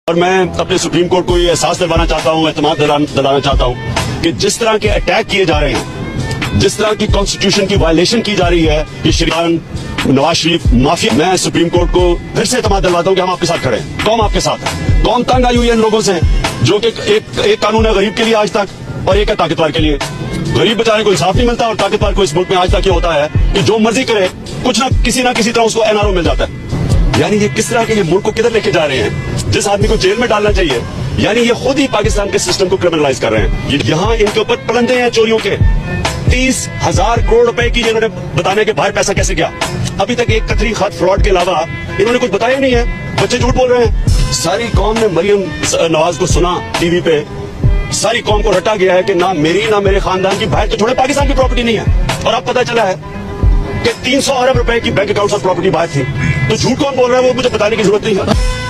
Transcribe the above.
اور میں اپنے سپریم کورٹ کو یہ احساس دلوانا چاہتا ہوں، اعتماد دلانا چاہتا ہوں کہ جس طرح کے اٹیک کیے جا رہے ہیں، جس طرح کی کانسٹیٹیوشن کی وائلیشن کی جا رہی ہے، یہ شریعان نواز شریف مافیا، میں سپریم کورٹ کو پھر سے اعتماد دلواتا ہوں کہ ہم آپ کے ساتھ کھڑے ہیں، قوم آپ کے ساتھ ہے۔ قوم تنگ آئی ہوئی ہے ان لوگوں سے جو کہ ایک قانون ہے غریب کے لیے آج تک اور ایک ہے طاقتور کے لیے۔ غریب بیچارے کو انصاف نہیں ملتا اور طاقتور کو اس ملک میں آج تک یہ ہوتا ہے کہ جو مرضی کرے کچھ نہ کسی طرح اس کو NRO مل جاتا ہے۔ یعنی یہ کس طرح کے یہ ملک کو کدھر لے کے جا رہے ہیں؟ جس آدمی کو جیل میں ڈالنا چاہیے، یعنی یہ خود ہی پاکستان کے سسٹم کو کرمنلائز کر رہے ہیں۔ یہاں ان کے اوپر پلندے ہیں چوریوں کے، 30,000 کروڑ روپے کی انہوں نے بتانے کے باہر پیسہ کیسے گیا۔ ابھی تک ایک قطری خط فراڈ کے علاوہ انہوں نے کچھ بتایا نہیں ہے، بچے جھوٹ بول رہے ہیں۔ ساری قوم نے مریم نواز کو سنا ٹی وی پہ، ساری قوم کو رٹا گیا ہے کہ نہ میری نہ میرے خاندان کی، باہر تو چھوڑے پاکستان کی پراپرٹی نہیں ہے، اور اب پتہ چلا ہے کہ 300 ارب روپے کی بینک اکاؤنٹ اور پراپرٹی باہر تھی۔ تو جھوٹ کون بول رہا ہے وہ مجھے بتانے کی ضرورت نہیں ہے۔